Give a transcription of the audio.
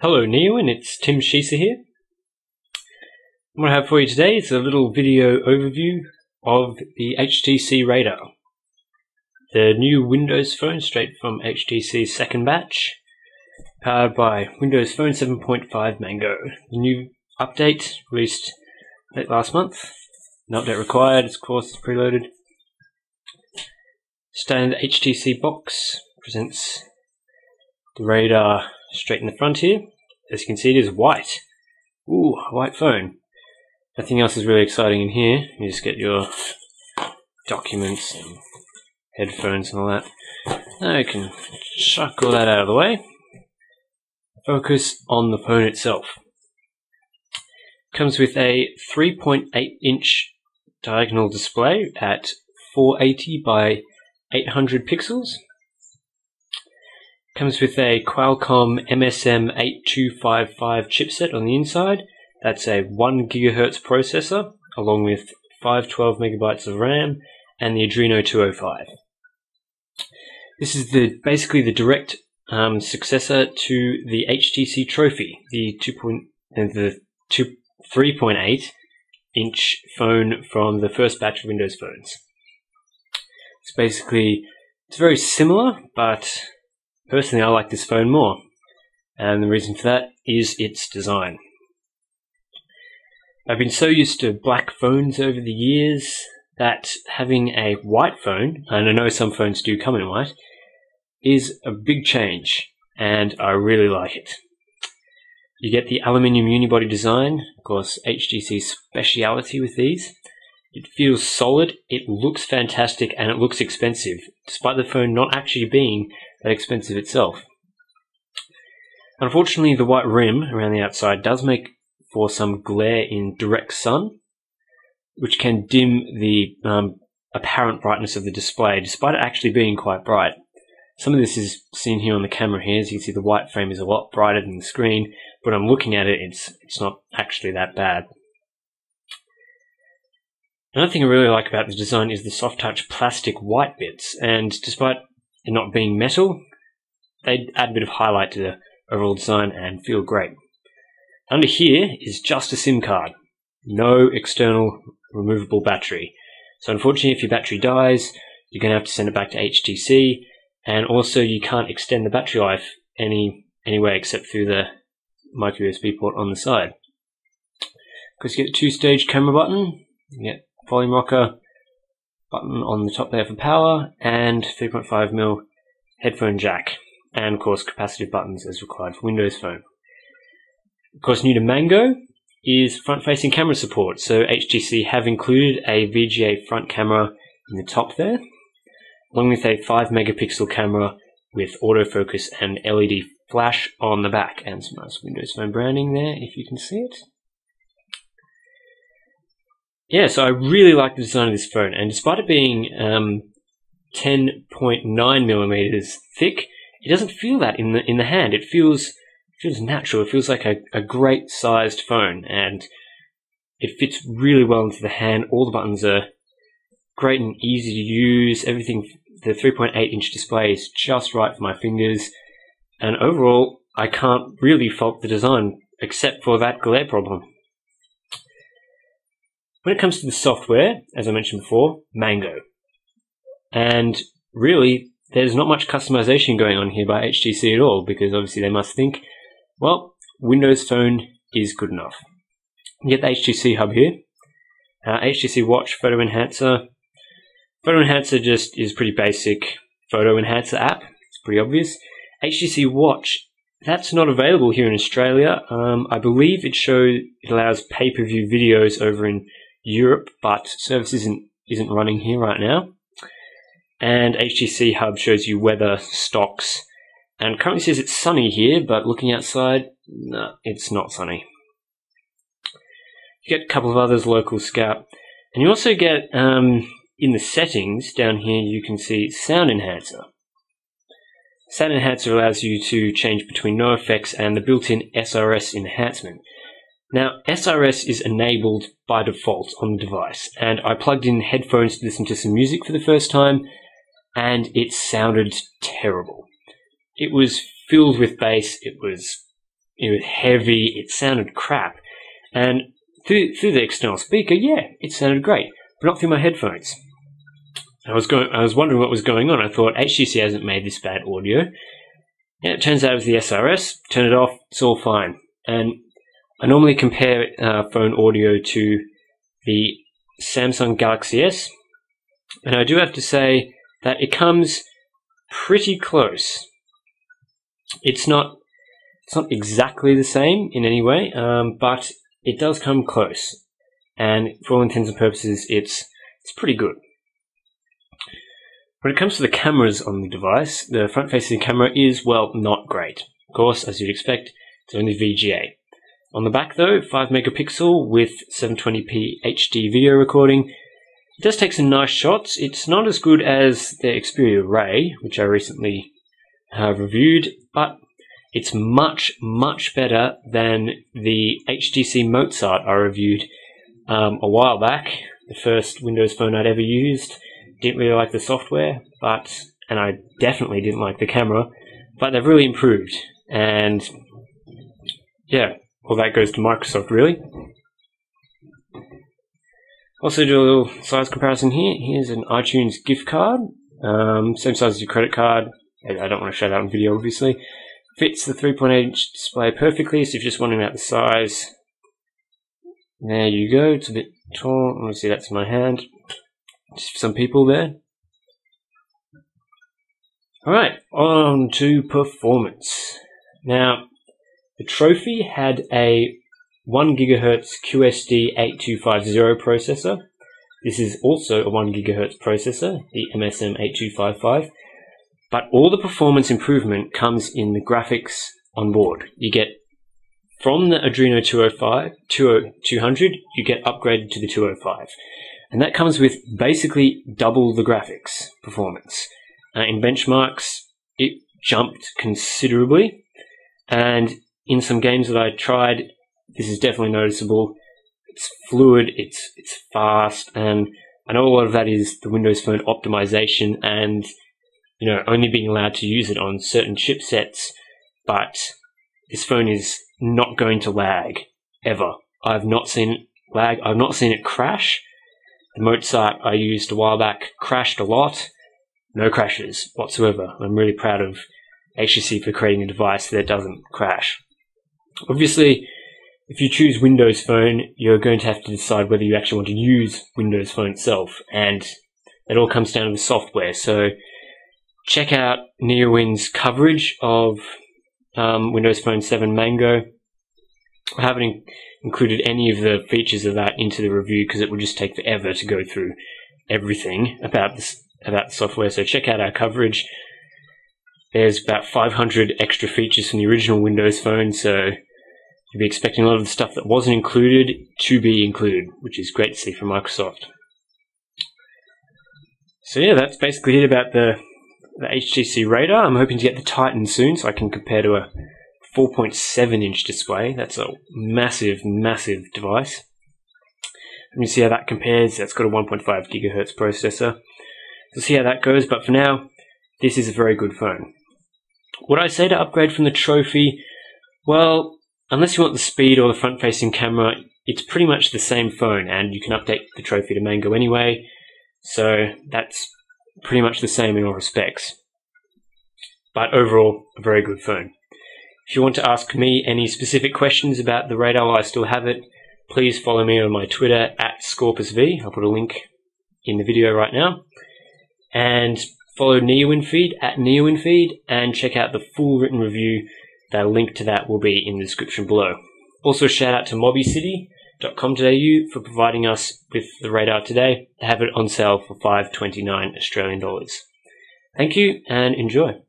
Hello Neowin, it's Tim Sheeser here. What I have for you today is a little video overview of the HTC Radar. The new Windows phone straight from HTC's second batch, powered by Windows Phone 7.5 Mango. The new update released late last month. An update required, of course, it's preloaded. Standard HTC box presents the Radar straight in the front here. As you can see, it is white. Ooh, a white phone. Nothing else is really exciting in here. You just get your documents and headphones and all that. Now you can chuck all that out of the way. Focus on the phone itself. Comes with a 3.8-inch diagonal display at 480 by 800 pixels. Comes with a Qualcomm MSM8255 chipset on the inside. That's a 1 GHz processor, along with 512 MB of RAM and the Adreno 205. This is basically the direct successor to the HTC Trophy, the 3.8-inch phone from the first batch of Windows phones. It's very similar, but personally, I like this phone more, and the reason for that is its design. I've been so used to black phones over the years that having a white phone, and I know some phones do come in white, is a big change, and I really like it. You get the aluminium unibody design, of course HTC's speciality with these. It feels solid, it looks fantastic, and it looks expensive, despite the phone not actually being that expensive itself. Unfortunately, the white rim around the outside does make for some glare in direct sun, which can dim the apparent brightness of the display, despite it actually being quite bright. Some of this is seen here on the camera here. As you can see, the white frame is a lot brighter than the screen, but I'm looking at it, it's not actually that bad. Another thing I really like about the design is the soft touch plastic white bits, and despite it not being metal, they add a bit of highlight to the overall design and feel great. Under here is just a SIM card, no external removable battery. So unfortunately, if your battery dies, you're going to have to send it back to HTC, and also you can't extend the battery life any way except through the micro USB port on the side. Of course, you get a two-stage camera button, you get volume rocker button on the top there for power, and 3.5mm headphone jack, and of course capacitive buttons as required for Windows Phone. Of course, new to Mango is front-facing camera support, so HTC have included a VGA front camera in the top there, along with a 5-megapixel camera with autofocus and LED flash on the back, and some nice Windows Phone branding there if you can see it. Yeah, so I really like the design of this phone, and despite it being 10.9mm thick, it doesn't feel that in the hand. It feels natural. It feels like a great sized phone, and it fits really well into the hand. All the buttons are great and easy to use. Everything, the 3.8-inch display is just right for my fingers, and overall, I can't really fault the design except for that glare problem. When it comes to the software, as I mentioned before, Mango. And really, there's not much customization going on here by HTC at all, because obviously they must think, well, Windows Phone is good enough. You get the HTC hub here, HTC Watch Photo Enhancer. Photo Enhancer just is pretty basic photo enhancer app. It's pretty obvious. HTC Watch, that's not available here in Australia. I believe it allows pay-per-view videos over in Europe, but service isn't running here right now. And HTC Hub shows you weather, stocks, and currently says it's sunny here, but looking outside, no, it's not sunny. You get a couple of others, local scout, and you also get in the settings down here you can see Sound Enhancer. Sound Enhancer allows you to change between no effects and the built-in SRS enhancement, Now, SRS is enabled by default on the device, and I plugged in headphones to listen to some music for the first time, and it sounded terrible. It was filled with bass, it was heavy, it sounded crap, and through the external speaker, yeah, it sounded great, but not through my headphones. I was wondering what was going on. I thought HTC hasn't made this bad audio. Yeah, it turns out it was the SRS. Turn it off, it's all fine. And I normally compare phone audio to the Samsung Galaxy S, and I do have to say that it comes pretty close. It's not exactly the same in any way, but it does come close. And for all intents and purposes, it's pretty good. When it comes to the cameras on the device, the front-facing camera is, well, not great. Of course, as you'd expect, it's only VGA. On the back, though, 5 megapixel with 720p HD video recording. It does take some nice shots. It's not as good as the Xperia Ray, which I recently reviewed, but it's much, much better than the HTC Mozart I reviewed a while back, the first Windows phone I'd ever used. Didn't really like the software, and I definitely didn't like the camera, but they've really improved, and yeah, well, that goes to Microsoft, really. Also do a little size comparison here. Here's an iTunes gift card, same size as your credit card. I don't want to show that on video, obviously. Fits the 3.8-inch display perfectly, so if you're just wondering about the size, there you go. It's a bit tall. I want to see that's in my hand. Just for some people there. Alright, on to performance. Now, the Trophy had a 1 GHz QSD 8250 processor. This is also a 1 GHz processor, the MSM 8255. But all the performance improvement comes in the graphics on board. You get, from the Adreno 200, you get upgraded to the 205. And that comes with basically double the graphics performance. In benchmarks, it jumped considerably. And in some games that I tried, this is definitely noticeable. It's fluid, it's fast, and I know a lot of that is the Windows Phone optimization and, only being allowed to use it on certain chipsets, but this phone is not going to lag, ever. I've not seen it lag, I've not seen it crash. The Mozart I used a while back crashed a lot. No crashes whatsoever. I'm really proud of HTC for creating a device that doesn't crash. Obviously, if you choose Windows Phone, you're going to have to decide whether you actually want to use Windows Phone itself, and it all comes down to the software. So check out Neowin's coverage of Windows Phone 7 Mango. I haven't included any of the features of that into the review because it would just take forever to go through everything about the software. So check out our coverage. There's about 500 extra features from the original Windows Phone, so you'll be expecting a lot of the stuff that wasn't included to be included, which is great to see from Microsoft. So yeah, that's basically it about the HTC Radar. I'm hoping to get the Titan soon so I can compare to a 4.7-inch display. That's a massive, massive device. Let me see how that compares. That's got a 1.5 GHz processor. We'll see how that goes, but for now, this is a very good phone. Would I say to upgrade from the Trophy? Well, unless you want the speed or the front-facing camera, it's pretty much the same phone, and you can update the Trophy to Mango anyway, so that's pretty much the same in all respects. But overall, a very good phone. If you want to ask me any specific questions about the Radar while I still have it, please follow me on my Twitter @ScorpusV. I'll put a link in the video right now. And follow Neowin feed @Neowin feed, and check out the full written review. The link to that will be in the description below. Also, shout out to mobbycity.com.au for providing us with the Radar today. They have it on sale for $5.29 Australian dollars. Thank you and enjoy.